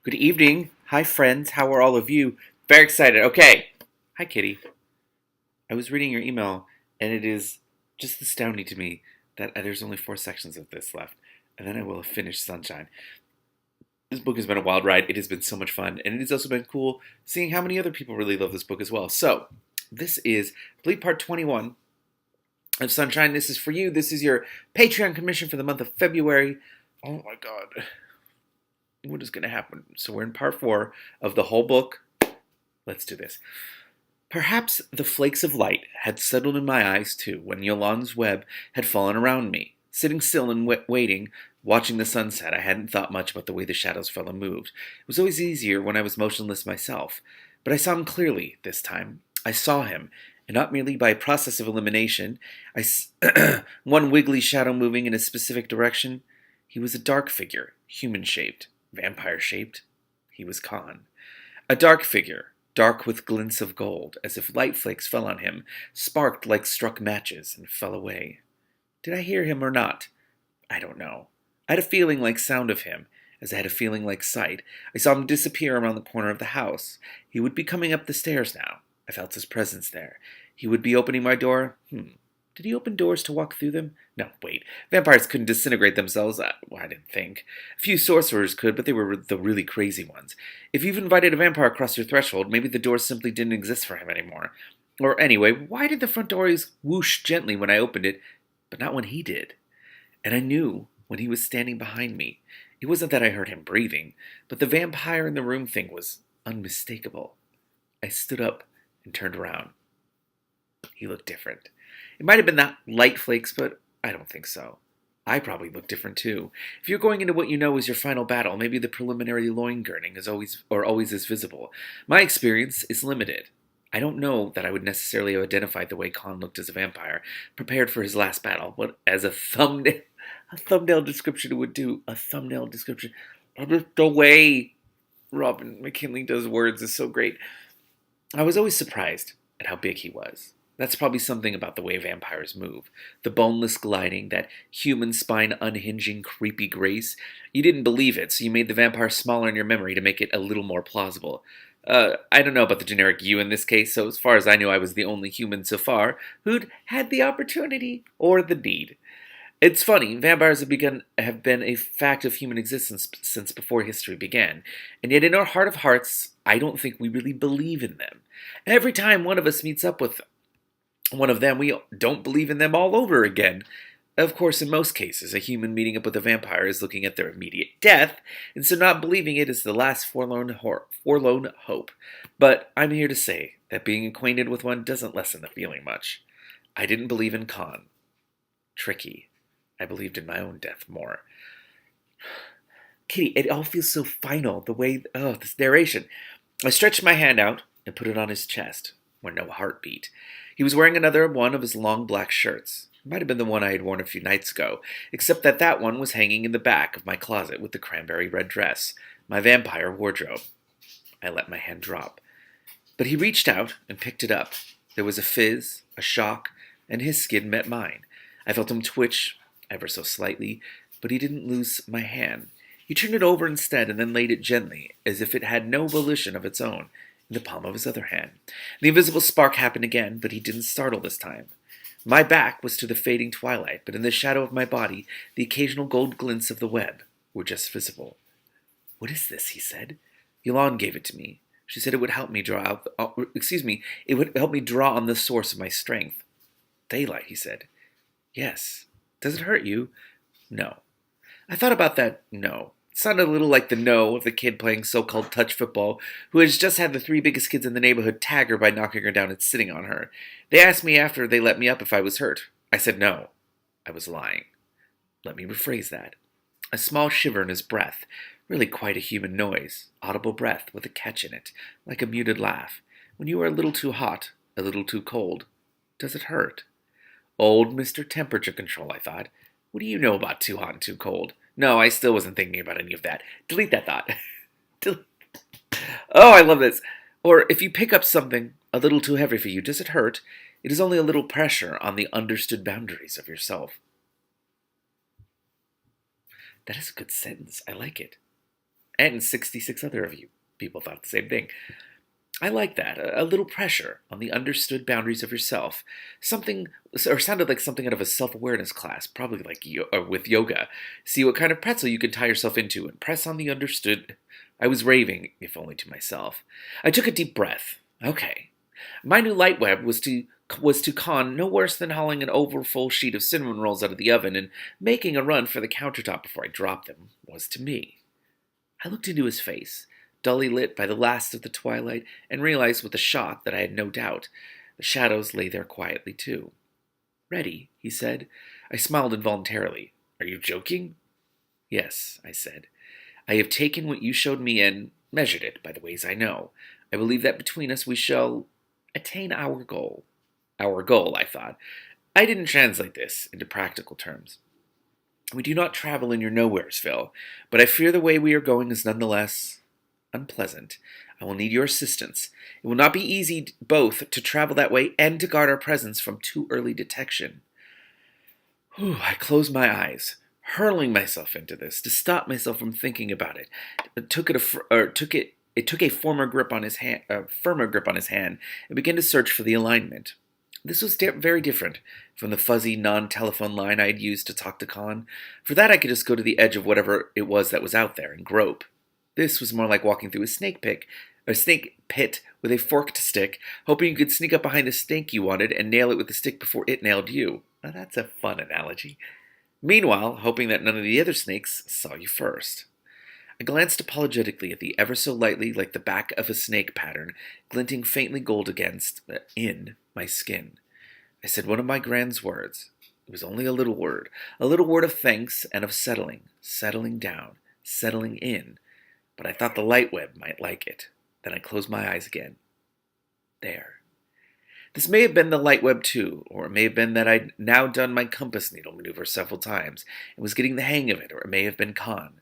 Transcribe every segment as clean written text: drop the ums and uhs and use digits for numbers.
Good evening. Hi, friends. How are all of you? Very excited. Okay. Hi, Kitty. I was reading your email, and it is just astounding to me that there's only 4 sections of this left, and then I will have finished Sunshine. This book has been a wild ride. It has been so much fun, and it has also been cool seeing how many other people really love this book as well. So, this is, I believe, part 21 of Sunshine. This is for you. This is your Patreon commission for the month of February. Oh my god. What is going to happen? So we're in part 4 of the whole book. Let's do this. Perhaps the flakes of light had settled in my eyes too when Yolande's web had fallen around me. Sitting still and waiting, watching the sunset, I hadn't thought much about the way the shadows fell and moved. It was always easier when I was motionless myself. But I saw him clearly this time. I saw him, and not merely by a process of elimination. One wiggly shadow moving in a specific direction. He was a dark figure, human-shaped. Vampire-shaped, he was Khan. A dark figure, dark with glints of gold, as if light flakes fell on him, sparked like struck matches, and fell away. Did I hear him or not? I don't know. I had a feeling like sound of him, as I had a feeling like sight. I saw him disappear around the corner of the house. He would be coming up the stairs now. I felt his presence there. He would be opening my door. Did he open doors to walk through them? No, wait. Vampires couldn't disintegrate themselves. I didn't think. A few sorcerers could, but they were the really crazy ones. If you've invited a vampire across your threshold, maybe the door simply didn't exist for him anymore. Or anyway, why did the front door always whoosh gently when I opened it, but not when he did? And I knew when he was standing behind me. It wasn't that I heard him breathing, but the vampire in the room thing was unmistakable. I stood up and turned around. He looked different. It might have been that light flakes, but I don't think so. I probably look different too. If you're going into what you know is your final battle, maybe the preliminary loin girding is always is visible. My experience is limited. I don't know that I would necessarily have identified the way Khan looked as a vampire, prepared for his last battle, but as a thumbnail description would do. A thumbnail description. The way Robin McKinley does words is so great. I was always surprised at how big he was. That's probably something about the way vampires move. The boneless gliding, that human spine unhinging creepy grace. You didn't believe it, so you made the vampire smaller in your memory to make it a little more plausible. I don't know about the generic you in this case, so as far as I knew, I was the only human so far who'd had the opportunity or the need. It's funny, vampires have been a fact of human existence since before history began, and yet in our heart of hearts, I don't think we really believe in them. Every time one of us meets up with one of them, we don't believe in them all over again. Of course, in most cases, a human meeting up with a vampire is looking at their immediate death, and so not believing it is the last forlorn hope. But I'm here to say that being acquainted with one doesn't lessen the feeling much. I didn't believe in Khan. Tricky. I believed in my own death more. Kitty, it all feels so final, the way, this narration. I stretched my hand out and put it on his chest, where no heart beat. He was wearing another one of his long black shirts. It might have been the one I had worn a few nights ago, except that one was hanging in the back of my closet with the cranberry red dress, my vampire wardrobe. I let my hand drop. But he reached out and picked it up. There was a fizz, a shock, and his skin met mine. I felt him twitch, ever so slightly, but he didn't lose my hand. He turned it over instead and then laid it gently, as if it had no volition of its own, in the palm of his other hand. The invisible spark happened again, but he didn't startle this time. My back was to the fading twilight, but in the shadow of my body, the occasional gold glints of the web were just visible. "What is this?" he said. "Yolande gave it to me. She said it would help me it would help me draw on the source of my strength." "Daylight," he said. "Yes. Does it hurt you?" "No." I thought about that no. It sounded a little like the no of the kid playing so-called touch football who has just had the 3 biggest kids in the neighborhood tag her by knocking her down and sitting on her. They asked me after they let me up if I was hurt. I said no. I was lying. Let me rephrase that. A small shiver in his breath, really quite a human noise, audible breath with a catch in it, like a muted laugh. When you are a little too hot, a little too cold, does it hurt? Old Mr. Temperature Control, I thought. What do you know about too hot and too cold? No, I still wasn't thinking about any of that. Delete that thought. Oh, I love this. Or if you pick up something a little too heavy for you, does it hurt? It is only a little pressure on the understood boundaries of yourself. That is a good sentence. I like it. and 66 other of you people thought the same thing. I like that. A little pressure on the understood boundaries of yourself. Something, or sounded like something out of a self-awareness class, probably like with yoga. See what kind of pretzel you can tie yourself into and press on the understood. I was raving, if only to myself. I took a deep breath. Okay. My new light web was to Con no worse than hauling an overfull sheet of cinnamon rolls out of the oven and making a run for the countertop before I dropped them was to me. I looked into his face, dully lit by the last of the twilight, and realized with a shock that I had no doubt. The shadows lay there quietly, too. Ready, he said. I smiled involuntarily. Are you joking? Yes, I said. I have taken what you showed me and measured it by the ways I know. I believe that between us we shall attain our goal. Our goal, I thought. I didn't translate this into practical terms. We do not travel in your nowheres, Phil, but I fear the way we are going is nonetheless unpleasant. I will need your assistance. It will not be easy both to travel that way and to guard our presence from too early detection. I closed my eyes, hurling myself into this to stop myself from thinking about it. It took a firmer grip on his hand, and began to search for the alignment. This was very different from the fuzzy, non-telephone line I had used to talk to Con. For that, I could just go to the edge of whatever it was that was out there and grope. This was more like walking through a snake pit with a forked stick, hoping you could sneak up behind the snake you wanted and nail it with the stick before it nailed you. Now, that's a fun analogy. Meanwhile, hoping that none of the other snakes saw you first. I glanced apologetically at the ever so lightly like the back of a snake pattern, glinting faintly gold in my skin. I said one of my grand's words. It was only a little word of thanks and of settling down, settling in. But I thought the light web might like it. Then I closed my eyes again. There. This may have been the light web too, or it may have been that I'd now done my compass needle maneuver several times and was getting the hang of it, or it may have been Con.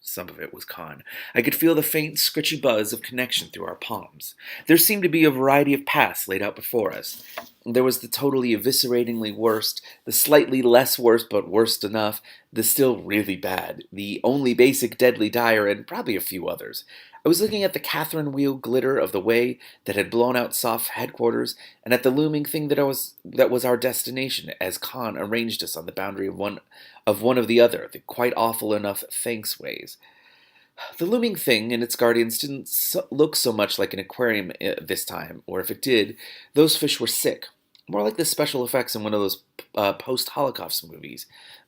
Some of it was Con. I could feel the faint, scritchy buzz of connection through our palms. There seemed to be a variety of paths laid out before us. There was the totally evisceratingly worst, the slightly less worse but worst enough, the still really bad, the only basic deadly dire, and probably a few others. I was looking at the Catherine wheel glitter of the way that had blown out soft headquarters, and at the looming thing that was our destination, as Con arranged us on the boundary of one of the other, the quite awful enough thanks ways. The looming thing and its guardians didn't look so much like an aquarium this time, or if it did, those fish were sick. More like the special effects in one of those post-Holocaust movies.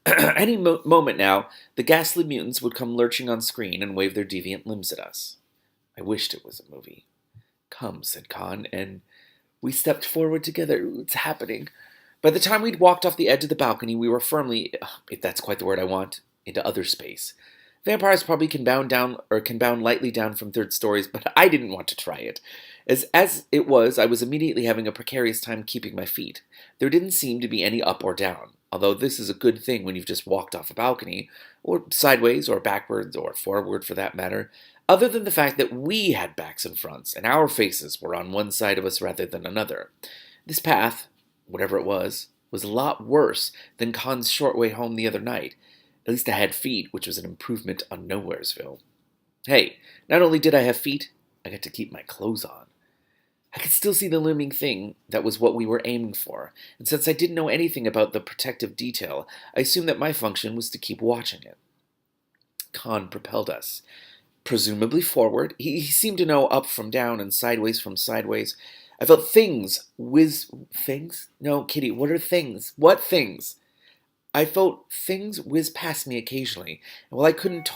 Any moment now, the ghastly mutants would come lurching on screen and wave their deviant limbs at us. I wished it was a movie. Come, said Con, and we stepped forward together. It's happening. By the time we'd walked off the edge of the balcony, we were firmly, if that's quite the word I want, into other space. Vampires probably can bound lightly down from third stories, but I didn't want to try it. As it was, I was immediately having a precarious time keeping my feet. There didn't seem to be any up or down, although this is a good thing when you've just walked off a balcony, or sideways, or backwards, or forward for that matter, other than the fact that we had backs and fronts, and our faces were on one side of us rather than another. This path, whatever it was a lot worse than Con's short way home the other night. At least I had feet, which was an improvement on Nowheresville. Hey, not only did I have feet, I got to keep my clothes on. I could still see the looming thing that was what we were aiming for, and since I didn't know anything about the protective detail, I assumed that my function was to keep watching it. Con propelled us, presumably forward. He seemed to know up from down and sideways from sideways. I felt things things? No, Kitty, what are things? What things? I felt things whiz past me occasionally, and while I couldn't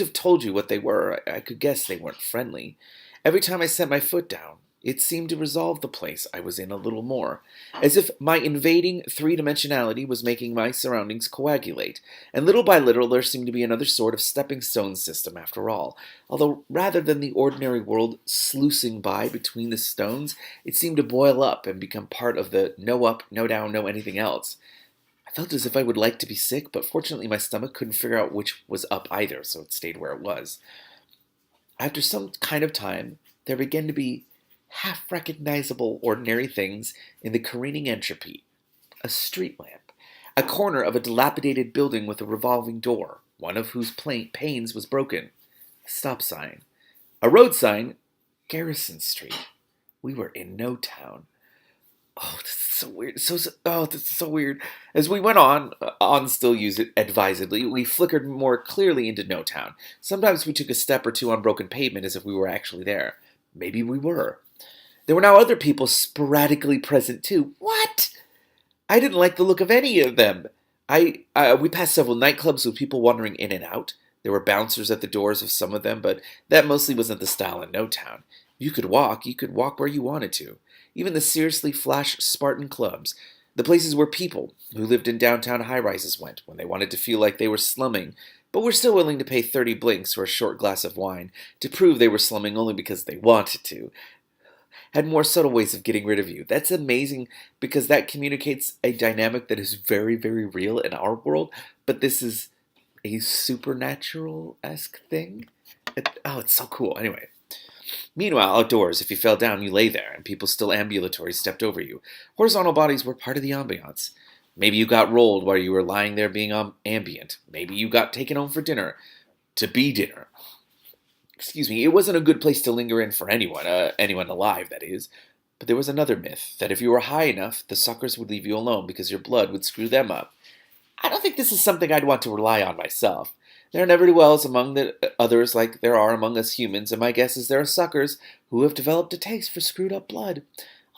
have told you what they were, I could guess they weren't friendly. Every time I set my foot down, it seemed to resolve the place I was in a little more, as if my invading three-dimensionality was making my surroundings coagulate, and little by little there seemed to be another sort of stepping-stone system after all, although rather than the ordinary world sluicing by between the stones, it seemed to boil up and become part of the no up, no down, no anything else. I felt as if I would like to be sick, but fortunately my stomach couldn't figure out which was up either, so it stayed where it was. After some kind of time, there began to be half-recognizable ordinary things in the careening entropy. A street lamp, a corner of a dilapidated building with a revolving door, one of whose panes was broken, Stop sign. A road sign. Garrison Street. We were in no town. Oh, this is so weird. This is so weird. As we went on still use it advisedly, we flickered more clearly into no town. Sometimes we took a step or two on broken pavement as if we were actually there. Maybe we were. There were now other people sporadically present too. What? I didn't like the look of any of them. We passed several nightclubs with people wandering in and out. There were bouncers at the doors of some of them, but that mostly wasn't the style in no town. You could walk where you wanted to. Even the seriously flash Spartan clubs, the places where people who lived in downtown high-rises went when they wanted to feel like they were slumming, but were still willing to pay 30 blinks for a short glass of wine to prove they were slumming only because they wanted to, had more subtle ways of getting rid of you. That's amazing because that communicates a dynamic that is very, very real in our world, but this is a supernatural-esque thing. It's so cool. Anyway. Meanwhile, outdoors, if you fell down, you lay there, and people still ambulatory stepped over you. Horizontal bodies were part of the ambiance. Maybe you got rolled while you were lying there being ambient. Maybe you got taken home for dinner. To be dinner. Excuse me, it wasn't a good place to linger in for anyone alive, that is. But there was another myth, that if you were high enough, the suckers would leave you alone because your blood would screw them up. I don't think this is something I'd want to rely on myself. There are never-do-wells among the others like there are among us humans, and my guess is there are suckers who have developed a taste for screwed-up blood.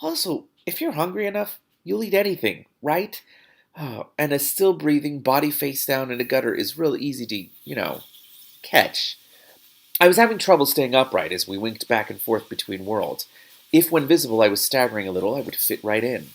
Also, if you're hungry enough, you'll eat anything, right? Oh, and a still-breathing body face down in a gutter is real easy to, catch. I was having trouble staying upright as we winked back and forth between worlds. If, when visible, I was staggering a little, I would fit right in.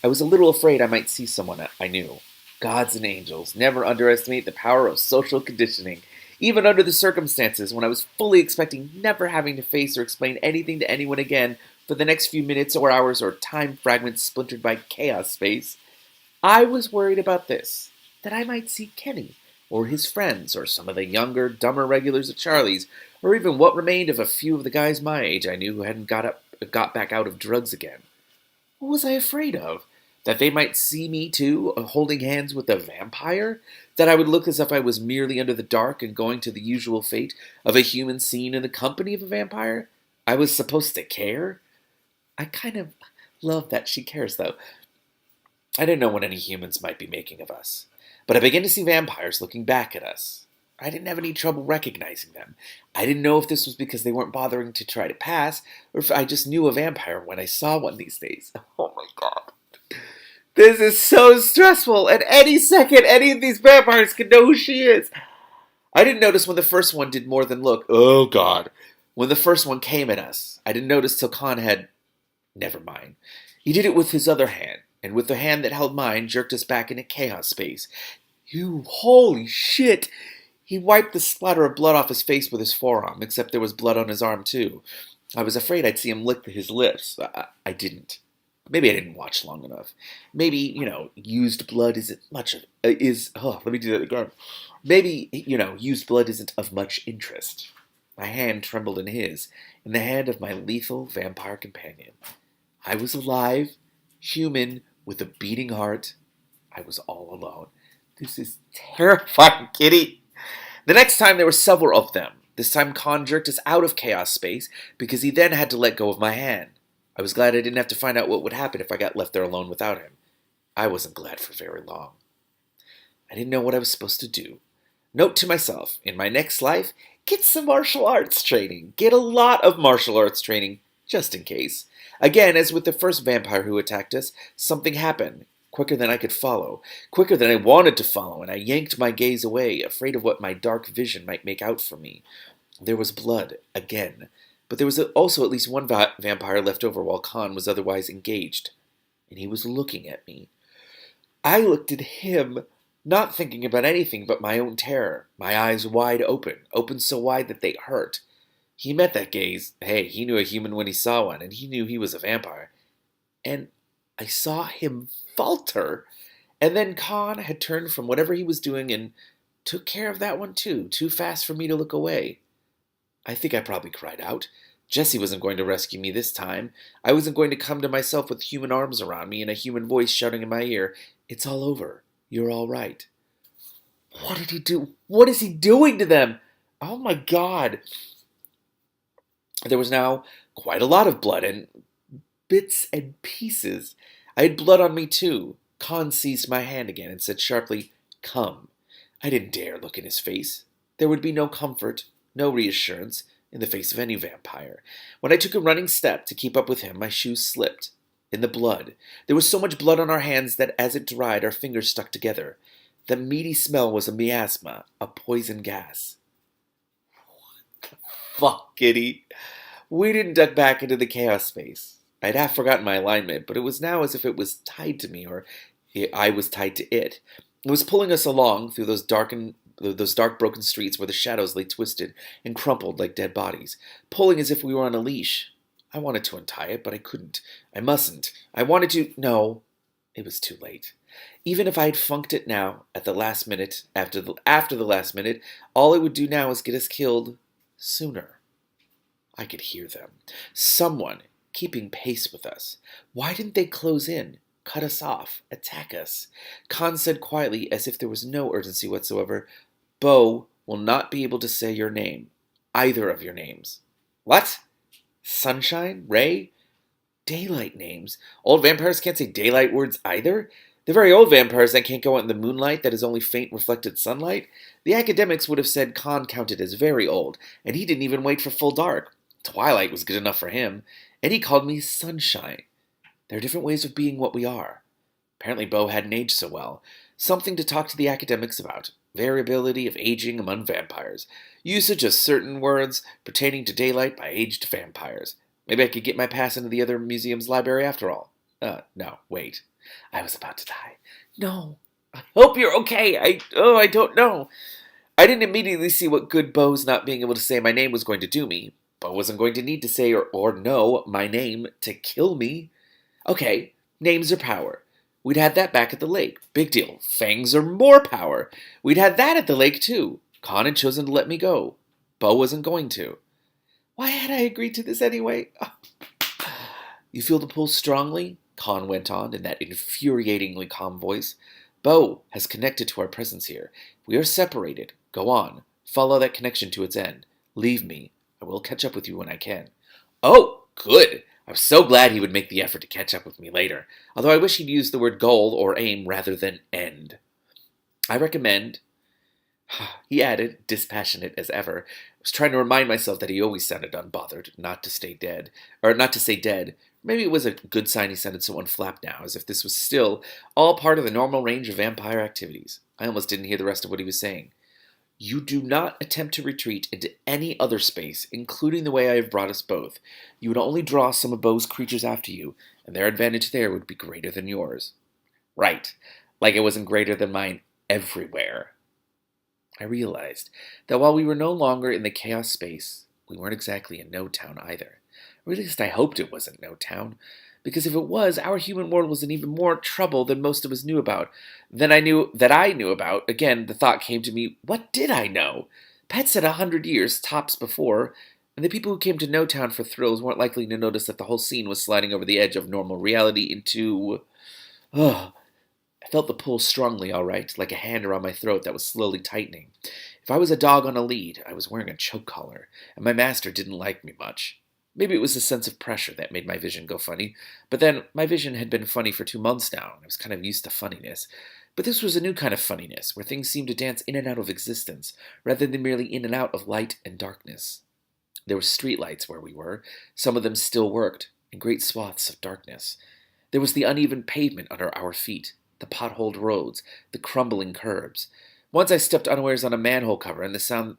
I was a little afraid I might see someone I knew. Gods and angels, never underestimate the power of social conditioning. Even under the circumstances, when I was fully expecting never having to face or explain anything to anyone again for the next few minutes or hours or time fragments splintered by chaos space, I was worried about this, that I might see Kenny, or his friends, or some of the younger, dumber regulars at Charlie's, or even what remained of a few of the guys my age I knew who hadn't got back out of drugs again. What was I afraid of? That they might see me, too, holding hands with a vampire? That I would look as if I was merely under the dark and going to the usual fate of a human seen in the company of a vampire? I was supposed to care? I kind of love that she cares, though. I didn't know what any humans might be making of us. But I began to see vampires looking back at us. I didn't have any trouble recognizing them. I didn't know if this was because they weren't bothering to try to pass, or if I just knew a vampire when I saw one these days. Oh my god. This is so stressful. At any second, any of these vampires could know who she is. I didn't notice when the first one did more than look. Oh, God. When the first one came at us. I didn't notice till Khan had... Never mind. He did it with his other hand, and with the hand that held mine, jerked us back into chaos space. You holy shit! He wiped the splatter of blood off his face with his forearm, except there was blood on his arm, too. I was afraid I'd see him lick his lips. I didn't. Maybe I didn't watch long enough. Maybe, used blood isn't much of... let me do that again. Maybe, used blood isn't of much interest. My hand trembled in his, in the hand of my lethal vampire companion. I was alive, human, with a beating heart. I was all alone. This is terrifying, Kitty. The next time there were several of them. This time Khan jerked us out of chaos space because he then had to let go of my hand. I was glad I didn't have to find out what would happen if I got left there alone without him. I wasn't glad for very long. I didn't know what I was supposed to do. Note to myself, in my next life, get some martial arts training. Get a lot of martial arts training, just in case. Again, as with the first vampire who attacked us, something happened, quicker than I could follow, quicker than I wanted to follow, and I yanked my gaze away, afraid of what my dark vision might make out for me. There was blood, again. But there was also at least one vampire left over while Khan was otherwise engaged. And he was looking at me. I looked at him, not thinking about anything but my own terror, my eyes wide open so wide that they hurt. He met that gaze. Hey, he knew a human when he saw one, and he knew he was a vampire. And I saw him falter. And then Khan had turned from whatever he was doing and took care of that one too fast for me to look away. I think I probably cried out. Jessie wasn't going to rescue me this time. I wasn't going to come to myself with human arms around me and a human voice shouting in my ear, "It's all over. You're all right." What did he do? What is he doing to them? Oh my god! There was now quite a lot of blood, and bits and pieces. I had blood on me too. Khan seized my hand again and said sharply, "Come." I didn't dare look in his face. There would be no comfort, no reassurance, in the face of any vampire. When I took a running step to keep up with him, my shoes slipped. In the blood. There was so much blood on our hands that as it dried, our fingers stuck together. The meaty smell was a miasma, a poison gas. Fuck, Kitty. We didn't duck back into the chaos space. I'd half forgotten my alignment, but it was now as if it was tied to me, or I was tied to it. It was pulling us along through those dark, broken streets where the shadows lay twisted and crumpled like dead bodies, pulling as if we were on a leash. I wanted to untie it, but I couldn't. I mustn't. I wanted to. No, it was too late. Even if I had funked it now, at the last minute, after the last minute, all it would do now is get us killed sooner. I could hear them. Someone keeping pace with us. Why didn't they close in, cut us off, attack us? Khan said quietly, as if there was no urgency whatsoever, "Bo will not be able to say your name. Either of your names." What? Sunshine? Ray? Daylight names. Old vampires can't say daylight words either? The very old vampires that can't go out in the moonlight that is only faint reflected sunlight? The academics would have said Khan counted as very old, and he didn't even wait for full dark. Twilight was good enough for him, and he called me Sunshine. There are different ways of being what we are. Apparently Bo hadn't aged so well. Something to talk to the academics about. Variability of aging among vampires. Usage of certain words pertaining to daylight by aged vampires. Maybe I could get my pass into the other museum's library after all. No, wait. I was about to die. No. I hope you're okay. I don't know. I didn't immediately see what good Bo's not being able to say my name was going to do me. Bo wasn't going to need to say or know my name to kill me. Okay, names are power. We'd had that back at the lake. Big deal. Fangs are more power. We'd had that at the lake, too. Khan had chosen to let me go. Bo wasn't going to. Why had I agreed to this anyway? Oh. You feel the pull strongly? Khan went on in that infuriatingly calm voice. Bo has connected to our presence here. We are separated. Go on. Follow that connection to its end. Leave me. I will catch up with you when I can. Oh, good. I was so glad he would make the effort to catch up with me later, although I wish he'd used the word goal or aim rather than end. I recommend, he added, dispassionate as ever. I was trying to remind myself that he always sounded unbothered, not to say dead. Maybe it was a good sign he sounded so unflapped now, as if this was still all part of the normal range of vampire activities. I almost didn't hear the rest of what he was saying. You do not attempt to retreat into any other space, including the way I have brought us both. You would only draw some of Bo's creatures after you, and their advantage there would be greater than yours. Right, like it wasn't greater than mine everywhere. I realized that while we were no longer in the chaos space, we weren't exactly in No Town either. Or at least I hoped it wasn't No Town, because if it was, our human world was in even more trouble than most of us knew about. Than I knew about. Again, the thought came to me, what did I know? Pat said 100 years, tops before, and the people who came to No Town for thrills weren't likely to notice that the whole scene was sliding over the edge of normal reality into... I felt the pull strongly, all right, like a hand around my throat that was slowly tightening. If I was a dog on a lead, I was wearing a choke collar, and my master didn't like me much. Maybe it was a sense of pressure that made my vision go funny, but then my vision had been funny for 2 months now, and I was kind of used to funniness. But this was a new kind of funniness, where things seemed to dance in and out of existence, rather than merely in and out of light and darkness. There were streetlights where we were. Some of them still worked, in great swaths of darkness. There was the uneven pavement under our feet, the potholed roads, the crumbling curbs. Once I stepped unawares on a manhole cover, and the sound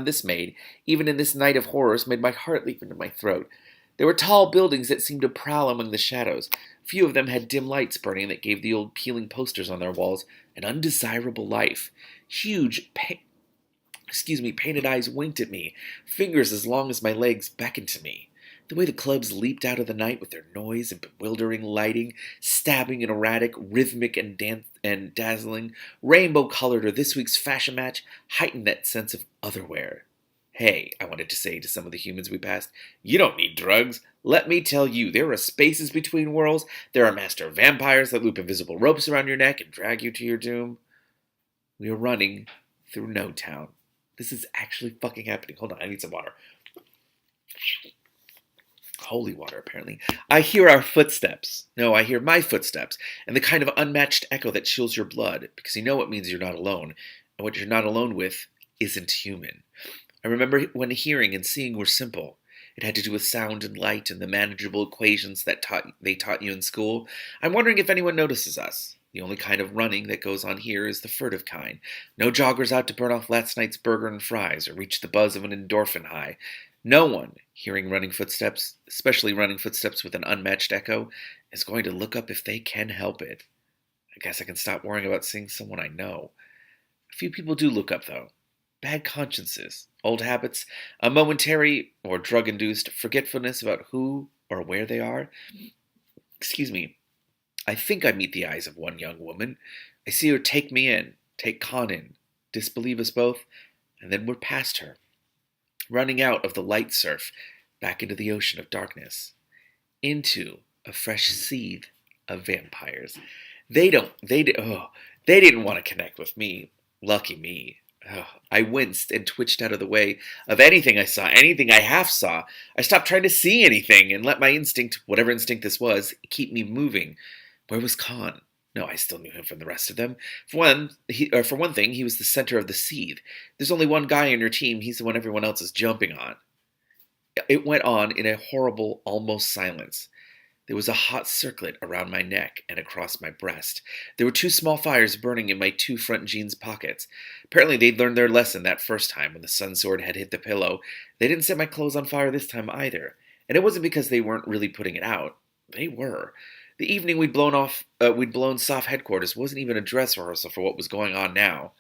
this made, even in this night of horrors, made my heart leap into my throat. There were tall buildings that seemed to prowl among the shadows. Few of them had dim lights burning that gave the old peeling posters on their walls an undesirable life. Huge, painted eyes winked at me. Fingers as long as my legs beckoned to me. The way the clubs leaped out of the night with their noise and bewildering lighting, stabbing and erratic, rhythmic and dazzling, rainbow-colored or this week's fashion match, heightened that sense of otherware. Hey, I wanted to say to some of the humans we passed, you don't need drugs. Let me tell you, there are spaces between worlds. There are master vampires that loop invisible ropes around your neck and drag you to your doom. We were running through No Town. This is actually fucking happening. Hold on, I need some water. Holy water, apparently. I hear our footsteps. No, I hear my footsteps, and the kind of unmatched echo that chills your blood, because you know it means you're not alone, and what you're not alone with isn't human. I remember when hearing and seeing were simple. It had to do with sound and light and the manageable equations that they taught you in school. I'm wondering if anyone notices us. The only kind of running that goes on here is the furtive kind. No joggers out to burn off last night's burger and fries or reach the buzz of an endorphin high. No one, hearing running footsteps, especially running footsteps with an unmatched echo, is going to look up if they can help it. I guess I can stop worrying about seeing someone I know. A few people do look up, though. Bad consciences, old habits, a momentary or drug-induced forgetfulness about who or where they are. Excuse me. I think I meet the eyes of one young woman. I see her take me in, take Con in, disbelieve us both, and then we're past her, running out of the light surf back into the ocean of darkness, into a fresh seethe of vampires. They didn't want to connect with me. Lucky me. I winced and twitched out of the way of anything I saw, anything I half saw. I stopped trying to see anything and let my instinct, whatever instinct this was, keep me moving. Where was Khan? No, I still knew him from the rest of them. For one thing, he was the center of the seed. There's only one guy on your team. He's the one everyone else is jumping on. It went on in a horrible, almost silence. There was a hot circlet around my neck and across my breast. There were two small fires burning in my two front jeans pockets. Apparently they'd learned their lesson that first time when the sun sword had hit the pillow. They didn't set my clothes on fire this time either. And it wasn't because they weren't really putting it out. They were. The evening we'd blown soft headquarters wasn't even a dress rehearsal for what was going on now.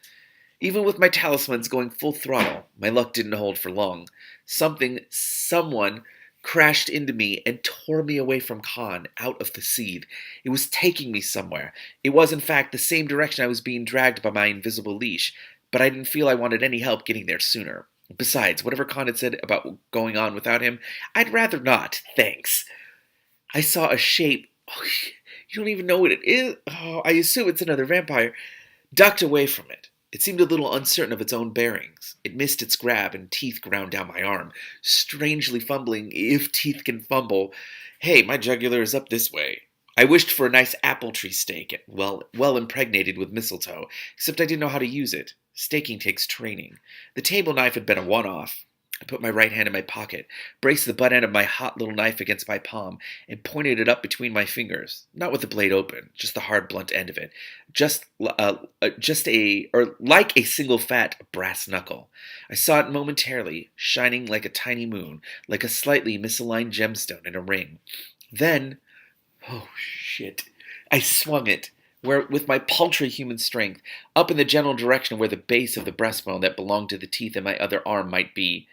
Even with my talismans going full throttle, my luck didn't hold for long. Someone crashed into me and tore me away from Khan, out of the seed. It was taking me somewhere. It was, in fact, the same direction I was being dragged by my invisible leash, but I didn't feel I wanted any help getting there sooner. Besides, whatever Khan had said about going on without him, I'd rather not, thanks. I saw a shape. Oh, you don't even know what it is. Oh, I assume it's another vampire. Ducked away from it. It seemed a little uncertain of its own bearings. It missed its grab, and teeth ground down my arm, strangely fumbling, if teeth can fumble. Hey, my jugular is up this way. I wished for a nice apple tree steak, well impregnated with mistletoe, except I didn't know how to use it. Staking takes training. The table knife had been a one-off. I put my right hand in my pocket, braced the butt end of my hot little knife against my palm, and pointed it up between my fingers. Not with the blade open, just the hard, blunt end of it. Like a single fat brass knuckle. I saw it momentarily, shining like a tiny moon, like a slightly misaligned gemstone in a ring. Then, oh shit, I swung it, with my paltry human strength, up in the general direction where the base of the breastbone that belonged to the teeth in my other arm might be.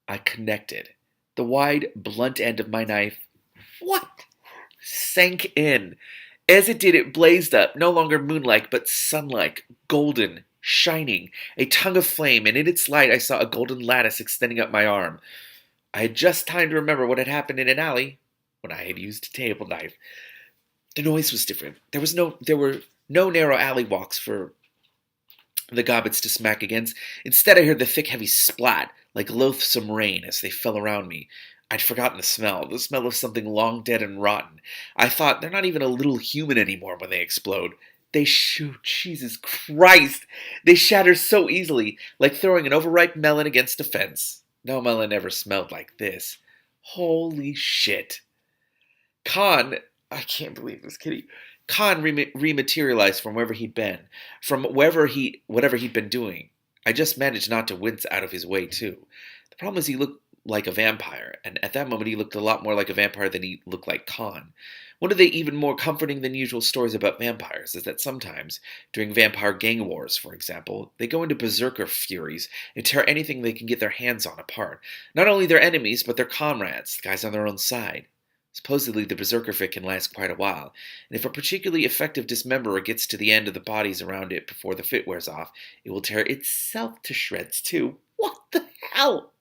I connected. The wide, blunt end of my knife, sank in. As it did, it blazed up, no longer moon-like, but sun-like, golden, shining, a tongue of flame, and in its light I saw a golden lattice extending up my arm. I had just time to remember what had happened in an alley when I had used a table knife. The noise was different. There were no narrow alley walks for the gobbets to smack against. Instead, I heard the thick, heavy splat, like loathsome rain, as they fell around me. I'd forgotten the smell of something long dead and rotten. I thought, they're not even a little human anymore when they explode. They shoot, Jesus Christ! They shatter so easily, like throwing an overripe melon against a fence. No melon ever smelled like this. Holy shit. Khan, I can't believe this, Kitty. Khan rematerialized from wherever he'd been, from whatever he'd been doing. I just managed not to wince out of his way, too. The problem is he looked like a vampire, and at that moment he looked a lot more like a vampire than he looked like Khan. One of the even more comforting than usual stories about vampires is that sometimes, during vampire gang wars, for example, they go into berserker furies and tear anything they can get their hands on apart. Not only their enemies, but their comrades, the guys on their own side. Supposedly, the berserker fit can last quite a while, and if a particularly effective dismemberer gets to the end of the bodies around it before the fit wears off, it will tear itself to shreds, too. What the hell?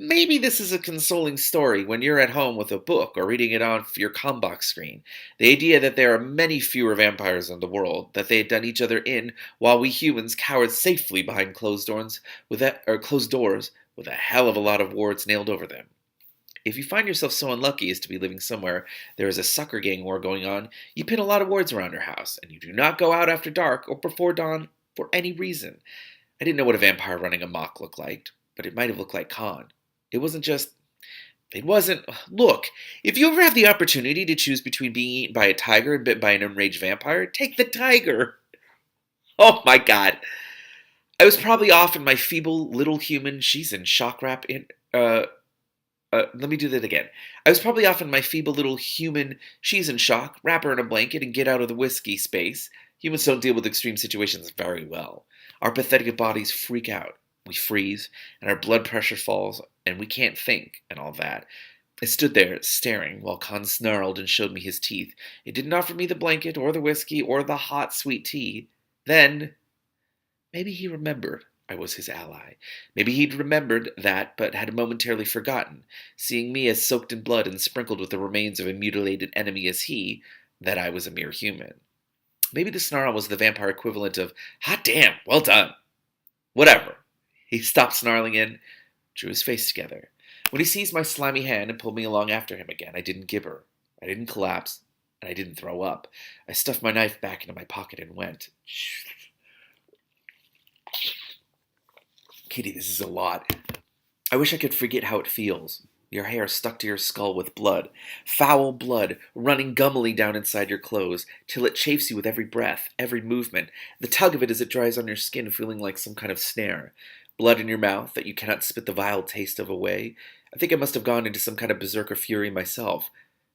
Maybe this is a consoling story when you're at home with a book or reading it on your combox screen. The idea that there are many fewer vampires in the world, that they had done each other in, while we humans cowered safely behind closed doors with a hell of a lot of wards nailed over them. If you find yourself so unlucky as to be living somewhere there is a sucker gang war going on, you pin a lot of wards around your house, and you do not go out after dark or before dawn for any reason. I didn't know what a vampire running amok looked like, but it might have looked like Khan. It wasn't just. It wasn't. Look, if you ever have the opportunity to choose between being eaten by a tiger and bitten by an enraged vampire, take the tiger. Oh my god. I was probably off in my feeble little human she's in shock wrap in. Let me do that again. I was probably off in my feeble little human she's in shock, wrap her in a blanket, and get out of the whiskey space. Humans don't deal with extreme situations very well. Our pathetic bodies freak out. We freeze, and our blood pressure falls, and we can't think, and all that. I stood there, staring, while Khan snarled and showed me his teeth. It didn't offer me the blanket, or the whiskey, or the hot, sweet tea. Then, maybe he remembered I was his ally. Maybe he'd remembered that, but had momentarily forgotten, seeing me as soaked in blood and sprinkled with the remains of a mutilated enemy as he, that I was a mere human. Maybe the snarl was the vampire equivalent of, hot damn, well done. Whatever. He stopped snarling and drew his face together. When he seized my slimy hand and pulled me along after him again, I didn't gibber. I didn't collapse. And I didn't throw up. I stuffed my knife back into my pocket and went. Kitty, this is a lot. I wish I could forget how it feels. Your hair stuck to your skull with blood. Foul blood running gummily down inside your clothes, till it chafes you with every breath, every movement. The tug of it as it dries on your skin, feeling like some kind of snare. Blood in your mouth that you cannot spit the vile taste of away. I think I must have gone into some kind of berserker fury myself.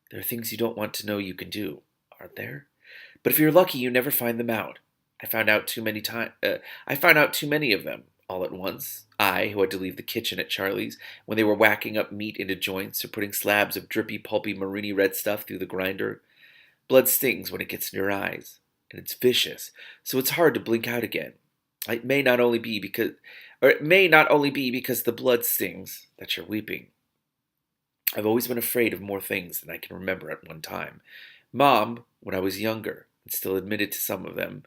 There are things you don't want to know you can do, aren't there? But if you're lucky, you never find them out. I found out too many of them all at once. I, who had to leave the kitchen at Charlie's when they were whacking up meat into joints or putting slabs of drippy, pulpy, maroony red stuff through the grinder. Blood stings when it gets in your eyes, and it's vicious, so it's hard to blink out again. It may not only be because the blood stings that you're weeping. I've always been afraid of more things than I can remember at one time. Mom, when I was younger, and still admitted to some of them,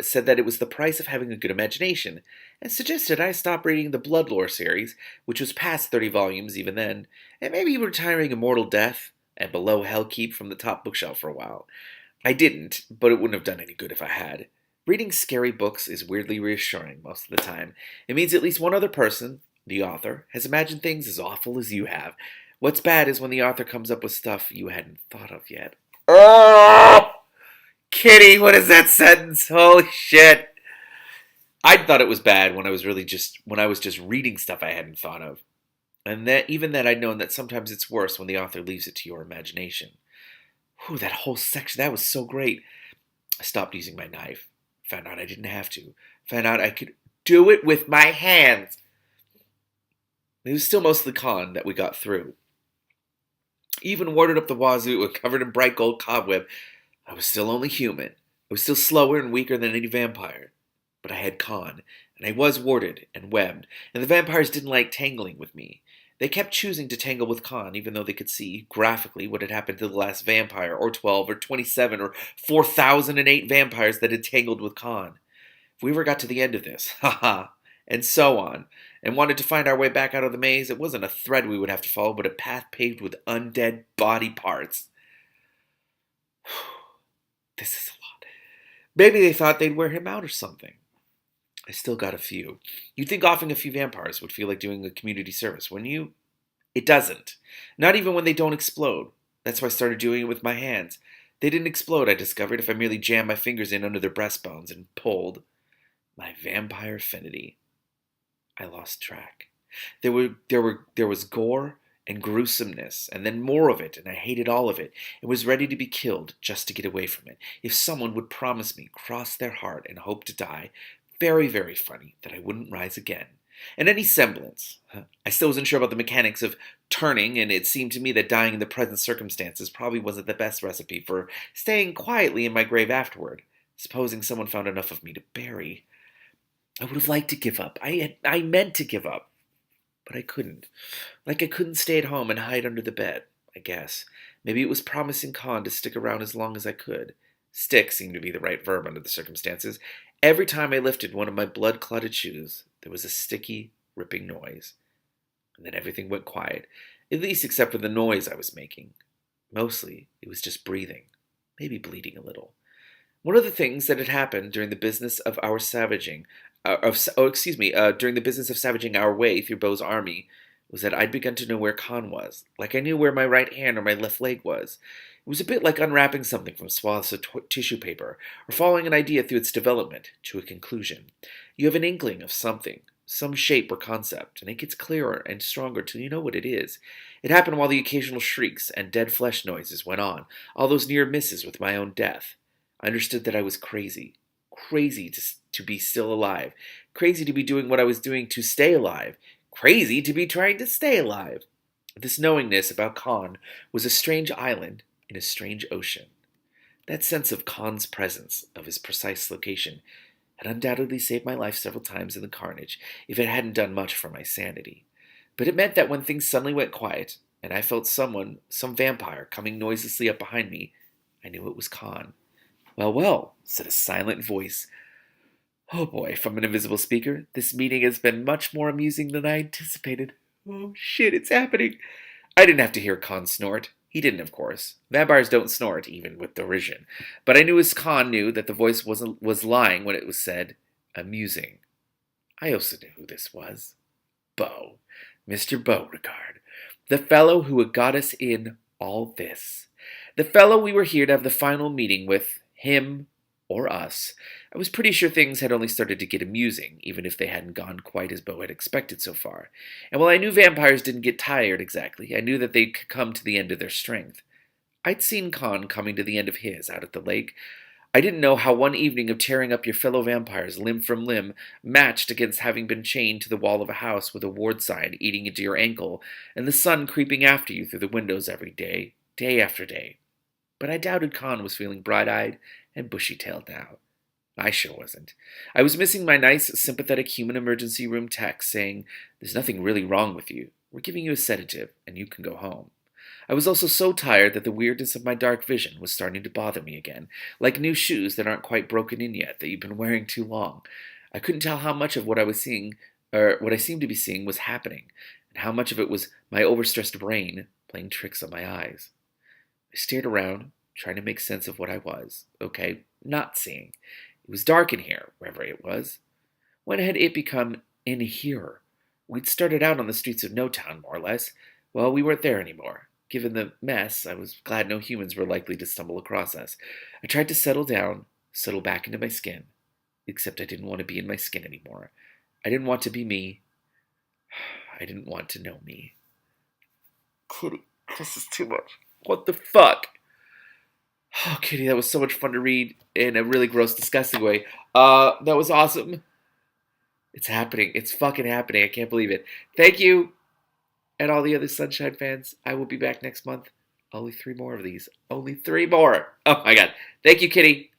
said that it was the price of having a good imagination, and suggested I stop reading the Blood Lore series, which was past 30 volumes even then, and maybe retiring Immortal Death and Below Hellkeep from the top bookshelf for a while. I didn't, but it wouldn't have done any good if I had. Reading scary books is weirdly reassuring most of the time. It means at least one other person, the author, has imagined things as awful as you have. What's bad is when the author comes up with stuff you hadn't thought of yet. Oh! Kitty, what is that sentence? Holy shit. I thought it was bad when I was just reading stuff I hadn't thought of. And that even then I'd known that sometimes it's worse when the author leaves it to your imagination. Whew, that whole section, that was so great. I stopped using my knife. Found out I didn't have to. Found out I could do it with my hands. It was still mostly Khan that we got through. Even warded up the wazoo and covered in bright gold cobweb, I was still only human. I was still slower and weaker than any vampire. But I had Khan, and I was warded and webbed, and the vampires didn't like tangling with me. They kept choosing to tangle with Khan, even though they could see, graphically, what had happened to the last vampire, or 12, or 27, or 4,008 vampires that had tangled with Khan. If we ever got to the end of this, haha, and so on, and wanted to find our way back out of the maze, it wasn't a thread we would have to follow, but a path paved with undead body parts. This is a lot. Maybe they thought they'd wear him out or something. I still got a few. You'd think offing a few vampires would feel like doing a community service, wouldn't you? It doesn't. Not even when they don't explode. That's why I started doing it with my hands. They didn't explode, I discovered, if I merely jammed my fingers in under their breastbones and pulled. My vampire affinity. I lost track. There was gore and gruesomeness, and then more of it, and I hated all of it, and was ready to be killed just to get away from it. If someone would promise me, cross their heart, and hope to die, very, very funny that I wouldn't rise again. And any semblance. I still wasn't sure about the mechanics of turning, and it seemed to me that dying in the present circumstances probably wasn't the best recipe for staying quietly in my grave afterward, supposing someone found enough of me to bury. I would have liked to give up. I meant to give up. But I couldn't. Like I couldn't stay at home and hide under the bed, I guess. Maybe it was promising Con to stick around as long as I could. Stick seemed to be the right verb under the circumstances. Every time I lifted one of my blood-clotted shoes, there was a sticky, ripping noise. And then everything went quiet, at least except for the noise I was making. Mostly, it was just breathing, maybe bleeding a little. One of the things that had happened during the business of our savaging, during the business of savaging our way through Beau's army, was that I'd begun to know where Khan was, like I knew where my right hand or my left leg was. It was a bit like unwrapping something from swaths of tissue paper, or following an idea through its development to a conclusion. You have an inkling of something, some shape or concept, and it gets clearer and stronger till you know what it is. It happened while the occasional shrieks and dead flesh noises went on, all those near misses with my own death. I understood that I was crazy. Crazy to be still alive. Crazy to be doing what I was doing to stay alive. Crazy to be trying to stay alive. This knowingness about Khan was a strange island in a strange ocean. That sense of Khan's presence, of his precise location, had undoubtedly saved my life several times in the carnage, if it hadn't done much for my sanity. But it meant that when things suddenly went quiet, and I felt some vampire, coming noiselessly up behind me, I knew it was Khan. "Well, well," said a silent voice. "Oh boy," from an invisible speaker. "This meeting has been much more amusing than I anticipated. Oh shit, it's happening." I didn't have to hear Khan snort. He didn't, of course. Vampires don't snort, even with derision. But I knew as Khan knew that the voice was lying when it was said, amusing. I also knew who this was. Beau. Mr. Beauregard. The fellow who had got us in all this. The fellow we were here to have the final meeting with, him or us. I was pretty sure things had only started to get amusing, even if they hadn't gone quite as Beau had expected so far. And while I knew vampires didn't get tired exactly, I knew that they'd come to the end of their strength. I'd seen Khan coming to the end of his out at the lake. I didn't know how one evening of tearing up your fellow vampires limb from limb matched against having been chained to the wall of a house with a ward sign eating into your ankle, and the sun creeping after you through the windows every day, day after day. But I doubted Khan was feeling bright-eyed and bushy-tailed now. I sure wasn't. I was missing my nice, sympathetic human emergency room text saying, "There's nothing really wrong with you. We're giving you a sedative, and you can go home." I was also so tired that the weirdness of my dark vision was starting to bother me again, like new shoes that aren't quite broken in yet, that you've been wearing too long. I couldn't tell how much of what I was seeing, or what I seemed to be seeing, was happening, and how much of it was my overstressed brain playing tricks on my eyes. I stared around, trying to make sense of what I was, not seeing. It was dark in here, wherever it was. When had it become in here? We'd started out on the streets of No Town, more or less. Well, we weren't there anymore. Given the mess, I was glad no humans were likely to stumble across us. I tried to settle down, settle back into my skin. Except I didn't want to be in my skin anymore. I didn't want to be me. I didn't want to know me. Kitty, this is too much. What the fuck? Oh, Kitty, that was so much fun to read in a really gross, disgusting way. That was awesome. It's happening. It's fucking happening. I can't believe it. Thank you. And all the other Sunshine fans, I will be back next month. Only 3 more of these. Only 3 more. Oh my god. Thank you, Kitty.